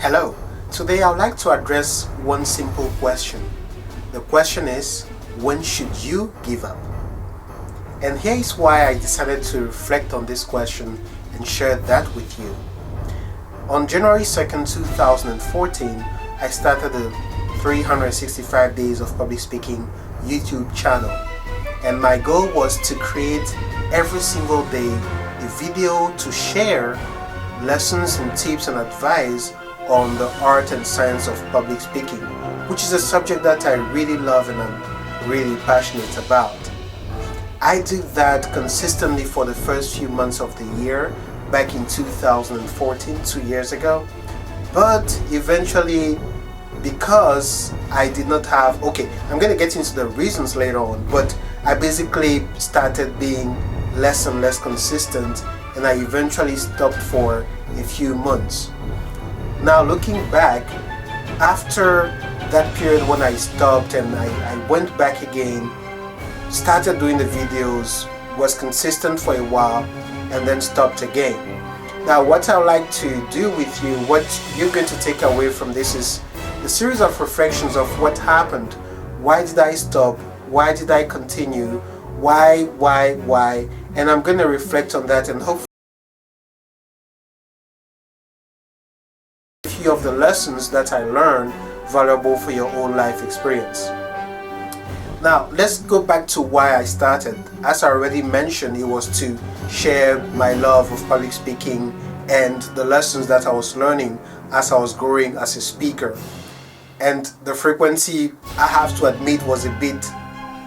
Hello, today I would like to address one simple question. The question is, when should you give up? And here is why I decided to reflect on this question and share that with you. On January 2nd, 2014, I started the 365 Days of Public Speaking YouTube channel. And my goal was to create every single day a video to share lessons and tips and advice on the art and science of public speaking, which is a subject that I really love and I'm really passionate about. I did that consistently for the first few months of the year back in 2014, 2 years ago, but eventually, because I did not have, I'm going to get into the reasons later on, but I basically started being less and less consistent, and I eventually stopped for a few months. Now looking back, after that period when I stopped and I went back again, started doing the videos, was consistent for a while, and then stopped again. Now what I would like to do with you, what you're going to take away from this is a series of reflections of what happened. Why did I stop? Why did I continue? Why? And I'm going to reflect on that and hopefully a few of the lessons that I learned valuable for your own life experience. Now let's go back to why I started. As I already mentioned, it was to share my love of public speaking and the lessons that I was learning as I was growing as a speaker. And the frequency, I have to admit, was a bit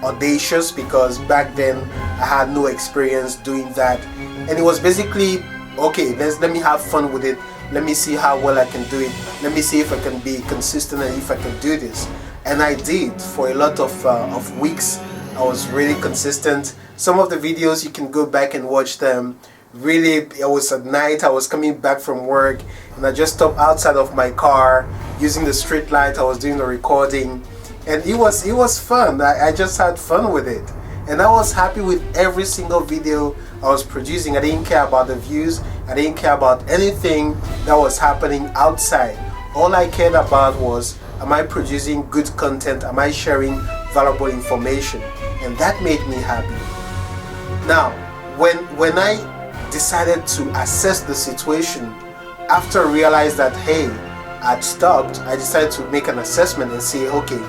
audacious because back then I had no experience doing that, and it was basically, okay, let me have fun with it, let me see how well I can do it, let me see if I can be consistent and if I can do this. And I did. For a lot of weeks I was really consistent. Some of the videos you can go back and watch them. Really, it was at night, I was coming back from work and I just stopped outside of my car using the street light. I was doing the recording and it was fun. I just had fun with it, and I was happy with every single video I was producing. I didn't care about the views, I didn't care about anything that was happening outside. All I cared about was, am I producing good content, am I sharing valuable information? And that made me happy. Now when I decided to assess the situation, after I realized that hey, I'd stopped, I decided to make an assessment and say, okay,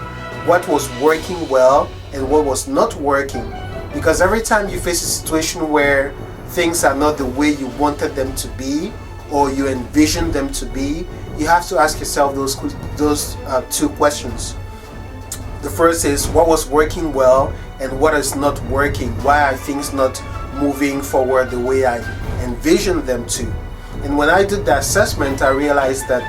what was working well and what was not working. Because every time you face a situation where things are not the way you wanted them to be or you envisioned them to be, you have to ask yourself those two questions. The first is, what was working well and what is not working? Why are things not moving forward the way I envisioned them to? And when I did the assessment, I realized that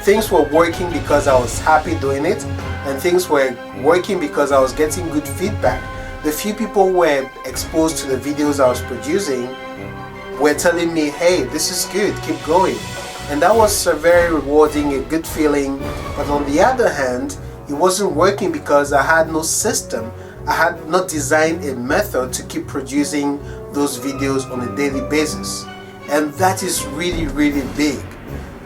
things were working because I was happy doing it, and things were working because I was getting good feedback. The few people who were exposed to the videos I was producing were telling me, hey, this is good, keep going. And that was a very rewarding, a good feeling. But on the other hand, it wasn't working because I had no system. I had not designed a method to keep producing those videos on a daily basis. And that is really, really big.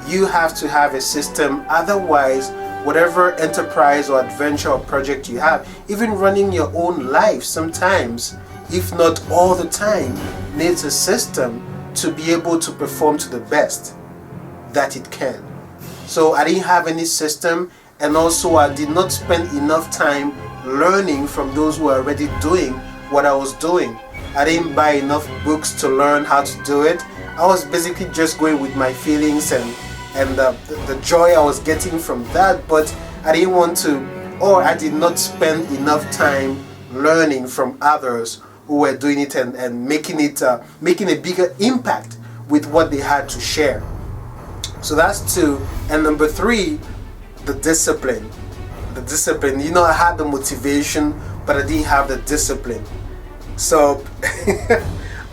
You have to have a system, otherwise whatever enterprise or adventure or project you have, even running your own life sometimes, if not all the time, needs a system to be able to perform to the best that it can. So I didn't have any system, and also I did not spend enough time learning from those who are already doing what I was doing. I didn't buy enough books to learn how to do it. I was basically just going with my feelings and the joy I was getting from that, but I didn't want to, or I did not spend enough time learning from others who were doing it and making a bigger impact with what they had to share. So that's two. And number three, the discipline. You know, I had the motivation, but I didn't have the discipline. So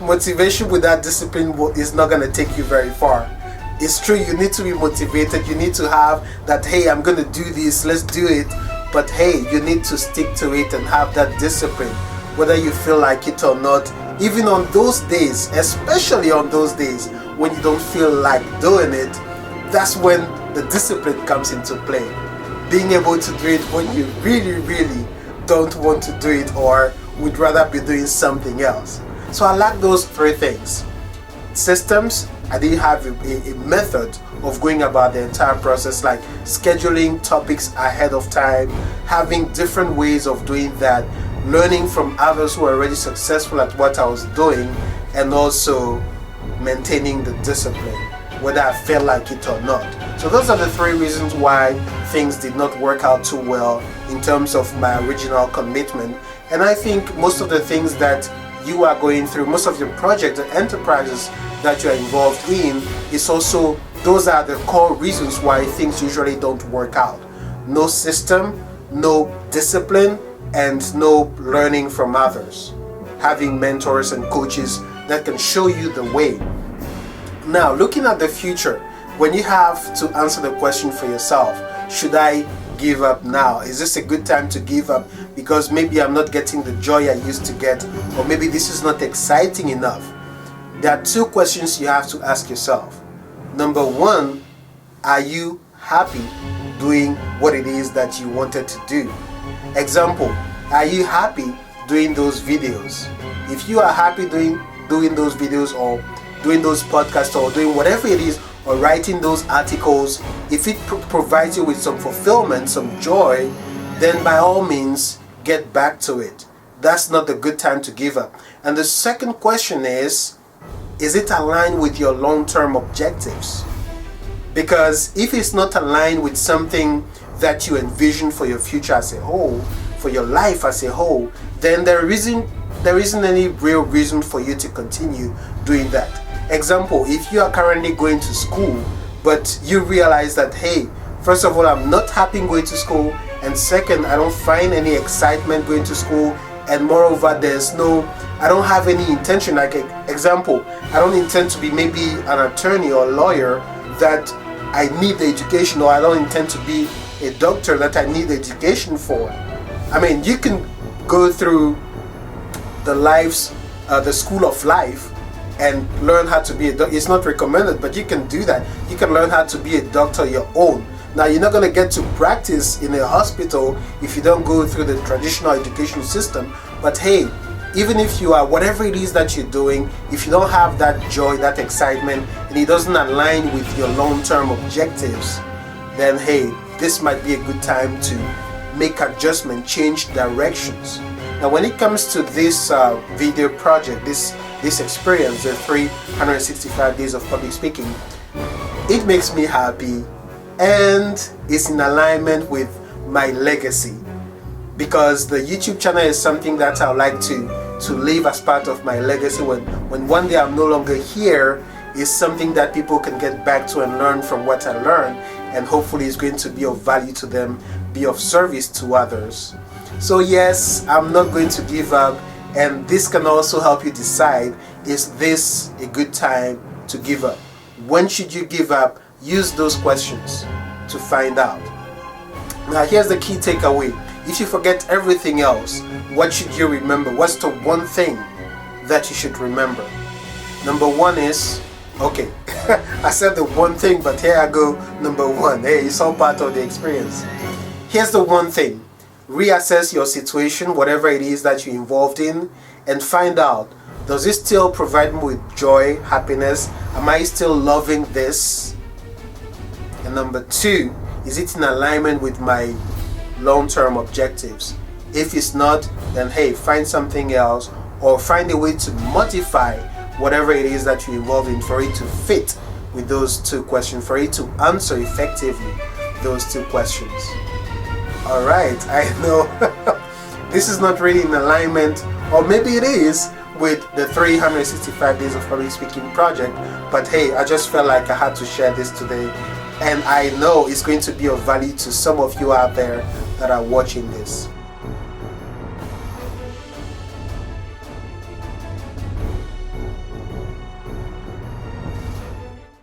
motivation without discipline is not going to take you very far. It's true, you need to be motivated, you need to have that, hey, I'm going to do this, let's do it. But hey, you need to stick to it and have that discipline, whether you feel like it or not. Even on those days, especially on those days when you don't feel like doing it, that's when the discipline comes into play. Being able to do it when you really don't want to do it or would rather be doing something else. So I like those three things. Systems, I didn't have a method of going about the entire process, like scheduling topics ahead of time, having different ways of doing that, learning from others who are already successful at what I was doing, and also maintaining the discipline, whether I felt like it or not. So those are the three reasons why things did not work out too well in terms of my original commitment. And I think most of the things that you are going through, most of your projects and enterprises that you are involved in, is also, those are the core reasons why things usually don't work out. No system, no discipline, and no learning from others. Having mentors and coaches that can show you the way. Now, looking at the future, when you have to answer the question for yourself, should I give up now? Is this a good time to give up because maybe I'm not getting the joy I used to get, or maybe this is not exciting enough? There are two questions you have to ask yourself. Number one, are you happy doing what it is that you wanted to do? Example, are you happy doing those videos? If you are happy doing those videos, or doing those podcasts, or doing whatever it is, or writing those articles, if it provides you with some fulfillment, some joy, then by all means get back to it. That's not the good time to give up. And the second question is it aligned with your long-term objectives? Because if it's not aligned with something that you envision for your future as a whole, for your life as a whole, then there isn't any real reason for you to continue doing that. Example, if you are currently going to school, but you realize that, hey, first of all, I'm not happy going to school, and second, I don't find any excitement going to school, and moreover, I don't have any intention. Like, example, I don't intend to be maybe an attorney or a lawyer that I need the education, or I don't intend to be a doctor that I need the education for. I mean, you can go through the school of life and learn how to be a doctor. It's not recommended, but you can do that. You can learn how to be a doctor your own. Now, you're not going to get to practice in a hospital if you don't go through the traditional education system. But hey, even if you are, whatever it is that you're doing, if you don't have that joy, that excitement, and it doesn't align with your long-term objectives, then hey, this might be a good time to make adjustment, change directions. Now, when it comes to this video project, this experience, the 365 days of public speaking, it makes me happy and it's in alignment with my legacy, because the YouTube channel is something that I would like to live as part of my legacy. When one day I'm no longer here, is something that people can get back to and learn from what I learned, and hopefully it's going to be of value to them, be of service to others. So yes, I'm not going to give up, and this can also help you decide, is this a good time to give up? When should you give up? Use those questions to find out. Now, here's the key takeaway. If you forget everything else, what should you remember? What's the one thing that you should remember? Number one is, okay, I said the one thing, but here I go, number one. Hey, it's all part of the experience. Here's the one thing. Reassess your situation, whatever it is that you're involved in, and find out, does it still provide me with joy, happiness? Am I still loving this? And number two, is it in alignment with my long-term objectives? If it's not, then hey, find something else, or find a way to modify whatever it is that you're involved in for it to fit with those two questions, for it to answer effectively those two questions. Alright, I know this is not really in alignment, or maybe it is, with the 365 days of public speaking project, but hey, I just felt like I had to share this today, and I know it's going to be of value to some of you out there that are watching this.